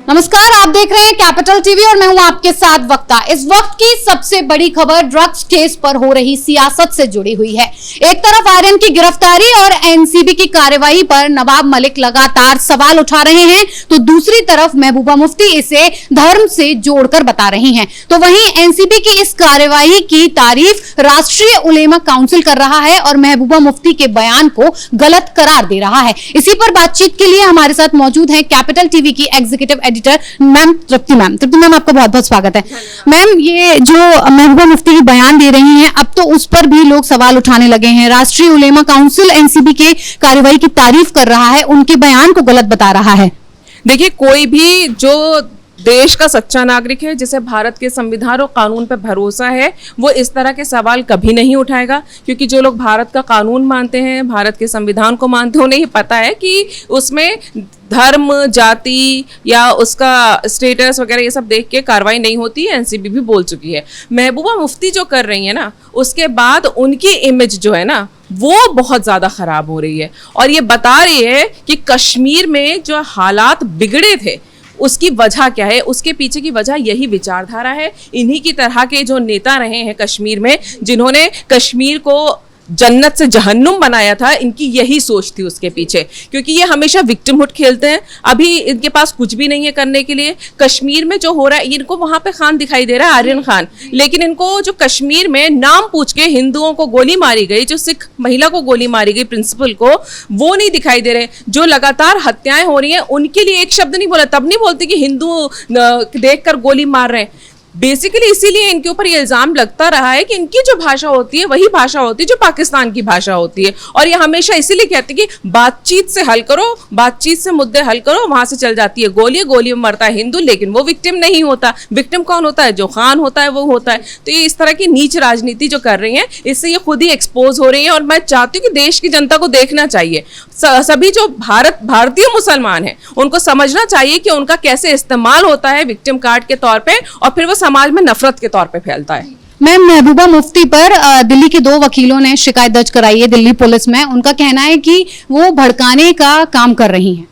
नमस्कार, आप देख रहे हैं कैपिटल टीवी और मैं हूं आपके साथ वक्ता। इस वक्त की सबसे बड़ी खबर ड्रग्स केस पर हो रही सियासत से जुड़ी हुई है। एक तरफ आर्यन की गिरफ्तारी और एनसीबी की कार्रवाई पर नवाब मलिक लगातार सवाल उठा रहे हैं, तो दूसरी तरफ महबूबा मुफ्ती इसे धर्म से जोड़कर बता रही हैं। तो वहीं एनसीबी की इस कार्रवाई की तारीफ राष्ट्रीय उलेमा काउंसिल कर रहा है और महबूबा मुफ्ती के बयान को गलत करार दे रहा है। इसी पर बातचीत के लिए हमारे साथ मौजूद है कैपिटल टीवी की एग्जीक्यूटिव एडिटर मैम तृप्ति मैम आपका बहुत बहुत स्वागत है। मैम, ये जो महबूबा मुफ्ती की बयान दे रही हैं, अब तो उस पर भी लोग सवाल उठाने लगे हैं। राष्ट्रीय उलेमा काउंसिल एनसीबी के कार्रवाई की तारीफ कर रहा है, उनके बयान को गलत बता रहा है। देखिए, कोई भी जो देश का सच्चा नागरिक है, जिसे भारत के संविधान और कानून पर भरोसा है, वो इस तरह के सवाल कभी नहीं उठाएगा। क्योंकि जो लोग भारत का कानून मानते हैं, भारत के संविधान को मानते हैं, उन्हें ये पता है कि उसमें धर्म, जाति या उसका स्टेटस वगैरह ये सब देख के कार्रवाई नहीं होती है। एनसीबी भी बोल चुकी है। महबूबा मुफ्ती जो कर रही है ना, उसके बाद उनकी इमेज जो है ना, वो बहुत ज़्यादा ख़राब हो रही है और ये बता रही है कि कश्मीर में जो हालात बिगड़े थे उसकी वजह क्या है। उसके पीछे की वजह यही विचारधारा है। इन्हीं की तरह के जो नेता रहे हैं कश्मीर में, जिन्होंने कश्मीर को जन्नत से जहन्नुम बनाया था, इनकी यही सोच थी उसके पीछे। क्योंकि ये हमेशा विक्टिमहुड खेलते हैं। अभी इनके पास कुछ भी नहीं है करने के लिए। कश्मीर में जो हो रहा है, इनको वहां पे खान दिखाई दे रहा है, आर्यन खान, लेकिन इनको जो कश्मीर में नाम पूछ के हिंदुओं को गोली मारी गई, जो सिख महिला को गोली मारी गई, प्रिंसिपल को, वो नहीं दिखाई दे रहे। जो लगातार हत्याएं हो रही हैं, उनके लिए एक शब्द नहीं बोला। तब नहीं बोलते कि हिंदू देखकर गोली मार रहे हैं। बेसिकली इसीलिए इनके ऊपर ये इल्जाम लगता रहा है कि इनकी जो भाषा होती है वही भाषा होती है जो पाकिस्तान की भाषा होती है। और ये हमेशा इसीलिए कहते हैं कि बातचीत से हल करो, बातचीत से मुद्दे हल करो, वहां से चल जाती है गोली, गोली में मरता है हिंदू, लेकिन वो विक्टिम नहीं होता। विक्टिम कौन होता है? जो खान होता है वो होता है। तो ये इस तरह की नीच राजनीति जो कर रही है, इससे ये खुद ही एक्सपोज हो रही है। और मैं चाहती हूँ कि देश की जनता को देखना चाहिए, सभी जो भारतीय मुसलमान हैं, उनको समझना चाहिए कि उनका कैसे इस्तेमाल होता है विक्टिम कार्ड के तौर पे, और फिर वो समाज में नफरत के तौर पे फैलता है। मैम, महबूबा मुफ्ती पर दिल्ली के 2 वकीलों ने शिकायत दर्ज कराई है दिल्ली पुलिस में। उनका कहना है कि वो भड़काने का काम कर रही हैं।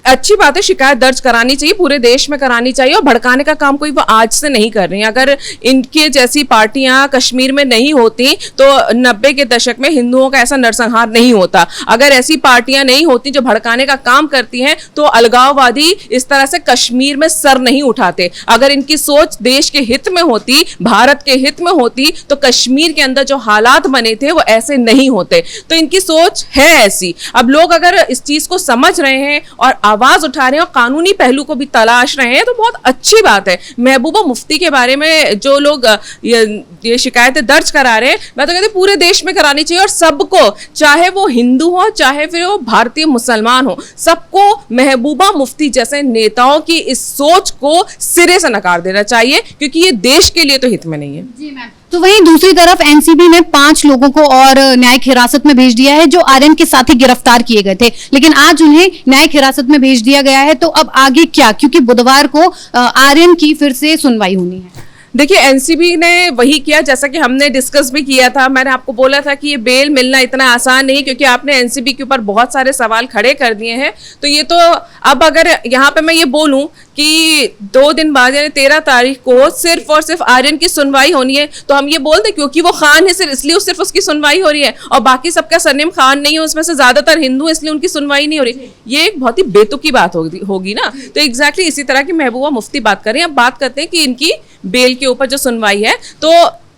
अच्छी बात है, शिकायत दर्ज करानी चाहिए, पूरे देश में करानी चाहिए। और भड़काने का काम कोई वो आज से नहीं कर रही हैं। अगर इनके जैसी पार्टियां कश्मीर में नहीं होती तो 90 के दशक में हिंदुओं का ऐसा नरसंहार नहीं होता। अगर ऐसी पार्टियां नहीं होती जो भड़काने का काम करती हैं, तो अलगाववादी इस तरह से कश्मीर में सर नहीं उठाते। अगर इनकी सोच देश के हित में होती, भारत के हित में होती, तो कश्मीर के अंदर जो हालात बने थे वो ऐसे नहीं होते। तो इनकी सोच है ऐसी। अब लोग अगर इस चीज को समझ रहे हैं और आवाज उठा रहे हैं और कानूनी पहलू को भी तलाश रहे हैं, तो बहुत अच्छी बात है। महबूबा मुफ्ती के बारे में जो लोग ये शिकायतें दर्ज करा रहे हैं, मैं तो कहती हूं पूरे देश में करानी चाहिए। और सबको, चाहे वो हिंदू हो चाहे फिर वो भारतीय मुसलमान हो, सबको महबूबा मुफ्ती जैसे नेताओं की इस सोच को सिरे से नकार देना चाहिए, क्योंकि ये देश के लिए तो हित में नहीं है। जी मैम। तो वहीं दूसरी तरफ एनसीबी ने 5 लोगों को और न्यायिक हिरासत में भेज दिया है, जो आर्यन के साथ ही गिरफ्तार किए गए थे, लेकिन आज उन्हें न्यायिक हिरासत में भेज दिया गया है। तो अब आगे क्या? क्योंकि बुधवार को आर्यन की फिर से सुनवाई होनी है। देखिए, एनसीबी ने वही किया जैसा कि हमने डिस्कस भी किया था। मैंने आपको बोला था कि ये बेल मिलना इतना आसान नहीं, क्योंकि आपने एनसीबी के ऊपर बहुत सारे सवाल खड़े कर दिए हैं। तो ये तो अब अगर यहाँ पे मैं ये बोलूं कि 2 दिन बाद यानी 13 तारीख को सिर्फ और सिर्फ आर्यन की सुनवाई होनी है, तो हम ये बोल दें क्योंकि वो खान है सिर्फ इसलिए सिर्फ उसकी सुनवाई हो रही है, और बाकी सबका सरनेम खान नहीं है, उसमें से ज्यादातर हिंदू, इसलिए उनकी सुनवाई नहीं हो रही। ये एक बहुत ही बेतुकी बात होगी ना। तो एग्जैक्टली इसी तरह की महबूबा मुफ्ती बात कर रही है। अब बात करते हैं कि इनकी बेल के ऊपर जो सुनवाई है, तो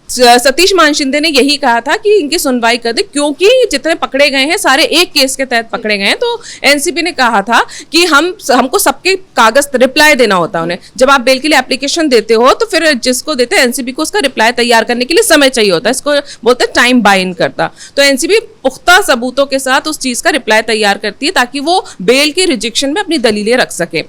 सतीश मान शिंदे ने यही कहा था कि इनकी सुनवाई कर दे, क्योंकि जितने पकड़े गए हैं सारे एक केस के तहत पकड़े गए हैं। तो एनसीबी ने कहा था कि हमको सबके कागज रिप्लाई देना होता है उन्हें। जब आप बेल के लिए एप्लीकेशन देते हो, तो फिर जिसको देते हैं एनसीबी को उसका रिप्लाई तैयार करने के लिए समय चाहिए होता है। इसको बोलते हैं टाइम बाइन करता। तो एनसीबी पुख्ता सबूतों के साथ उस चीज का रिप्लाई तैयार करती है, ताकि वो बेल के रिजेक्शन में अपनी दलीलें रख सके।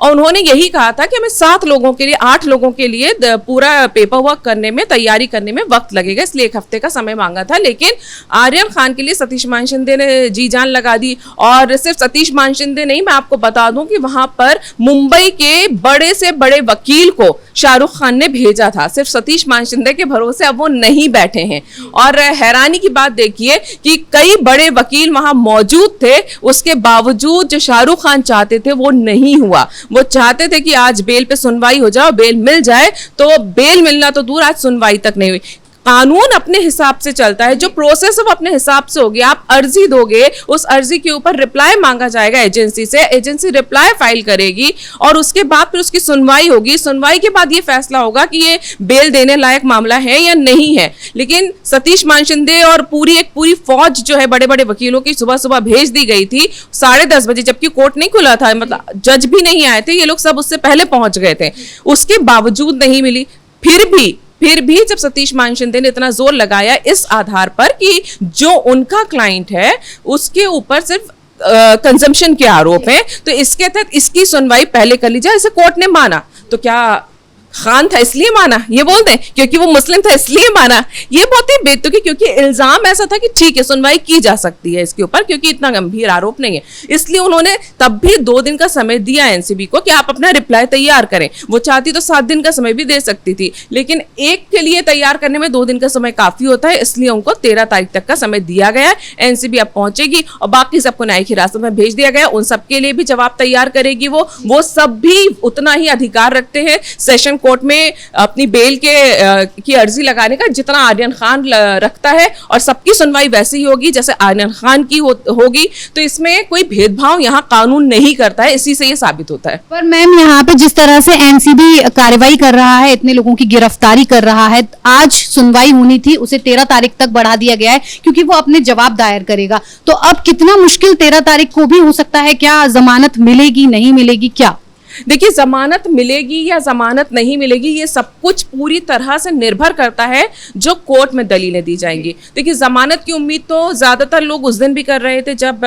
और उन्होंने यही कहा था कि हमें 7 लोगों के लिए, 8 लोगों के लिए पूरा पेपर वर्क करने में, तैयारी करने में वक्त लगेगा, इसलिए 1 हफ्ते का समय मांगा था। लेकिन आर्यन खान के लिए सतीश मान शिंदे ने जी जान लगा दी। और सिर्फ सतीश मान शिंदे नहीं, मैं आपको बता दूं कि वहां पर मुंबई के बड़े से बड़े वकील को शाहरुख खान ने भेजा था। सिर्फ सतीश मान शिंदे के भरोसे अब वो नहीं बैठे हैं। और हैरानी की बात देखिए कि कई बड़े वकील वहां मौजूद थे, उसके बावजूद जो शाहरुख खान चाहते थे वो नहीं हुआ। वो चाहते थे कि आज बेल पे सुनवाई हो जाए, बेल मिल जाए, तो बेल मिलना तो दूर, आज सुनवाई तक नहीं हुई। कानून अपने हिसाब से चलता है, जो प्रोसेस है वो अपने हिसाब से होगी। आप अर्जी दोगे, उस अर्जी के ऊपर रिप्लाई मांगा जाएगा एजेंसी से, एजेंसी रिप्लाई फाइल करेगी और उसके बाद फिर उसकी सुनवाई होगी। सुनवाई के बाद ये फैसला होगा कि ये बेल देने लायक मामला है या नहीं है। लेकिन सतीश मान शिंदे और पूरी फौज जो है बड़े बड़े वकीलों की सुबह सुबह भेज दी गई थी 10:30 बजे, जबकि कोर्ट नहीं खुला था, मतलब जज भी नहीं आए थे, ये लोग सब उससे पहले पहुंच गए थे। उसके बावजूद नहीं मिली। फिर भी जब सतीश मान शिंदे ने इतना जोर लगाया इस आधार पर कि जो उनका क्लाइंट है उसके ऊपर सिर्फ कंजम्पशन के आरोप हैं, तो इसके तहत इसकी सुनवाई पहले कर ली जाए। इसे कोर्ट ने माना, तो क्या खान था इसलिए माना? ये बोलते हैं क्योंकि वो मुस्लिम था इसलिए माना। ये बहुत ही बेतुकी, क्योंकि इल्जाम ऐसा था कि ठीक है सुनवाई की जा सकती है इसके ऊपर, क्योंकि इतना गंभीर आरोप नहीं है। इसलिए उन्होंने तब भी 2 दिन का समय दिया एनसीबी को कि आप अपना रिप्लाई तैयार करें। वो चाहती तो 7 दिन का समय भी दे सकती थी, लेकिन एक के लिए तैयार करने में 2 दिन का समय काफी होता है, इसलिए उनको 13 तारीख तक का समय दिया गया है। एनसीबी अब पहुंचेगी और बाकी सबको न्यायिक हिरासत में भेज दिया गया। उन सबके लिए भी जवाब तैयार करेगी। वो सब भी उतना ही अधिकार रखते हैं सेशन कोर्ट में अपनी बेल की अर्जी लगाने का जितना आर्यन खान रखता है, और सबकी सुनवाई वैसे ही होगी जैसे आर्यन खान की होगी। तो इसमें कोई भेदभाव यहाँ कानून नहीं करता है, इसी से ये साबित होता है। पर मैम यहाँ पे जिस तरह से एनसीबी कार्रवाई कर रहा है, इतने लोगों की गिरफ्तारी कर रहा है, आज सुनवाई होनी थी, उसे 13 तारीख तक बढ़ा दिया गया है क्योंकि वो अपने जवाब दायर करेगा। तो अब कितना मुश्किल 13 तारीख को भी हो सकता है। क्या जमानत मिलेगी, नहीं मिलेगी, क्या? देखिए, जमानत मिलेगी या जमानत नहीं मिलेगी ये सब कुछ पूरी तरह से निर्भर करता है जो कोर्ट में दलीलें दी जाएंगी। देखिए, जमानत की उम्मीद तो ज्यादातर लोग उस दिन भी कर रहे थे जब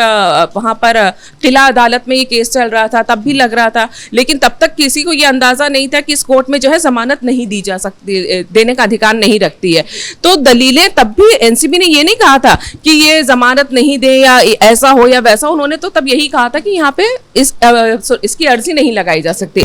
वहां पर किला अदालत में ये केस चल रहा था, तब भी लग रहा था। लेकिन तब तक किसी को ये अंदाजा नहीं था कि इस कोर्ट में जो है जमानत नहीं दी जा सकती, देने का अधिकार नहीं रखती है। तो दलीलें तब भी एनसीबी ने ये नहीं कहा था कि ये जमानत नहीं दे या ऐसा हो या वैसा। उन्होंने तो तब यही कहा था कि यहाँ पे इसकी अर्जी नहीं लगाई जा सकती।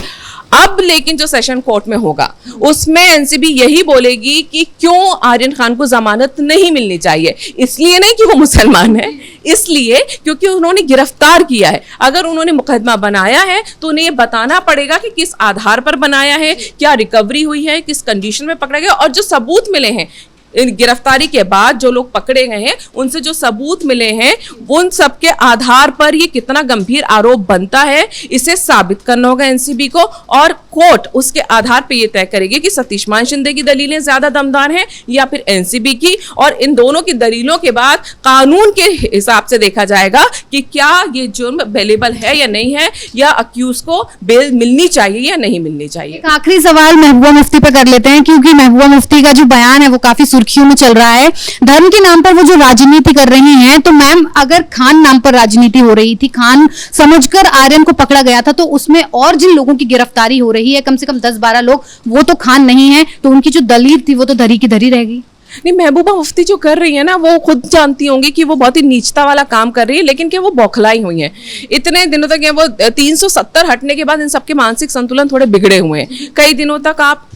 अब लेकिन जो सेशन कोर्ट में होगा उसमें एनसीबी यही बोलेगी कि क्यों आर्यन खान को जमानत नहीं मिलनी चाहिए। इसलिए नहीं कि वो मुसलमान है, इसलिए क्योंकि उन्होंने गिरफ्तार किया है। अगर उन्होंने मुकदमा बनाया है तो उन्हें ये बताना पड़ेगा कि किस आधार पर बनाया है, क्या रिकवरी हुई है, किस कंडीशन में पकड़ा गया, और जो सबूत मिले हैं गिरफ्तारी के बाद जो लोग पकड़े गए हैं उनसे जो सबूत मिले हैं उन सब के आधार पर ये कितना गंभीर आरोप बनता है इसे साबित करना होगा एनसीबी को। और कोर्ट उसके आधार पर ये तय करेगी कि सतीश मान शिंदे की दलीलें ज्यादा दमदार हैं या फिर एनसीबी की। और इन दोनों की दलीलों के बाद कानून के हिसाब से देखा जाएगा कि क्या ये जुर्म बेलेबल है या नहीं है, या अक्यूज को बेल मिलनी चाहिए या नहीं मिलनी चाहिए। एक आखिरी सवाल महबूबा मुफ्ती पर कर लेते हैं, क्योंकि महबूबा मुफ्ती का जो बयान है वो काफी सुर्खियों में चल रहा है। धर्म के नाम पर वो जो राजनीति कर रही हैं, तो मैम अगर खान नाम पर राजनीति हो रही थी, खान समझकर आर्यन को पकड़ा गया था, तो उसमें और जिन लोगों की गिरफ्तारी हो रही है कम से कम 10-12 लोग, वो तो खान नहीं है, तो उनकी जो दलील थी वो तो धरी की धरी रहेगी। नहीं, महबूबा मुफ्ती जो कर रही है ना वो खुद जानती होंगी कि वो बहुत ही नीचता वाला काम कर रही है, लेकिन क्या वो बौखलाई हुई है। इतने दिनों तक वो 370 हटने के बाद इन सबके मानसिक संतुलन थोड़े बिगड़े हुए हैं। कई दिनों तक अब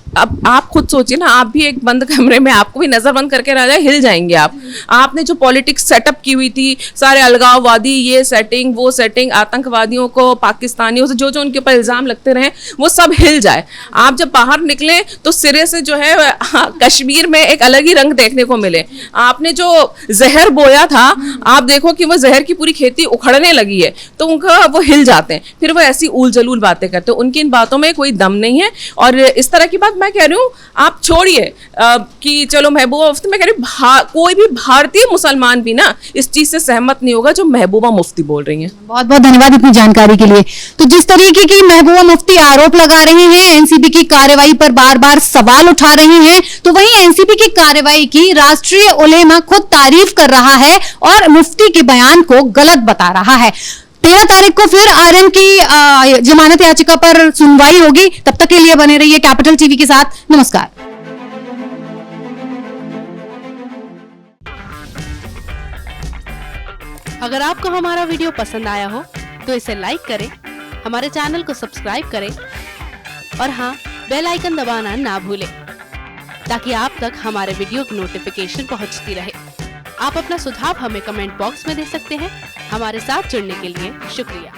आप खुद सोचिए ना, आप भी एक बंद कमरे में आपको भी नजर बंद करके रह जाए, हिल जाएंगे आप। आपने जो पॉलिटिक्स सेटअप की हुई थी, सारे अलगाववादी, ये सेटिंग वो सेटिंग, आतंकवादियों को, पाकिस्तानियों से जो जो उनके ऊपर इल्जाम लगते रहे, वो सब हिल जाए। आप जब बाहर निकले तो सिरे से जो है कश्मीर में एक अलग ही रंग देखने को मिले। आपने जो जहर बोया था, आप देखो कि वो जहर की पूरी खेती उखड़ने लगी है, तो उनका वो हिल जाते हैं, फिर वो ऐसी उल जलूल बातें करते हैं। उनकी इन बातों में कोई दम नहीं है। और इस तरह की बात मैं कह रही हूँ, आप छोड़िए कि चलो महबूबा मुफ्ती, मैं कह रही हूँ कोई भी भारतीय मुसलमान भी ना इस चीज से सहमत नहीं होगा जो महबूबा मुफ्ती बोल रही हैं। बहुत बहुत धन्यवाद इतनी जानकारी के लिए। तो जिस तरीके की महबूबा मुफ्ती आरोप लगा रही हैं, एनसीबी की कार्रवाई पर बार बार सवाल उठा रही हैं, तो वहीं एनसीबी की कार्रवाई की राष्ट्रीय उलेमा खुद तारीफ कर रहा है और मुफ्ती के बयान को गलत बता रहा है। 13 तारीख को फिर आर्यन की जमानत याचिका पर सुनवाई होगी। तब तक के लिए बने रहिए कैपिटल टीवी के साथ। नमस्कार। अगर आपको हमारा वीडियो पसंद आया हो तो इसे लाइक करें, हमारे चैनल को सब्सक्राइब करें और हाँ, बेल आइकन दबाना ना भूलें ताकि आप तक हमारे वीडियो की नोटिफिकेशन पहुंचती रहे। आप अपना सुझाव हमें कमेंट बॉक्स में दे सकते हैं। हमारे साथ जुड़ने के लिए शुक्रिया।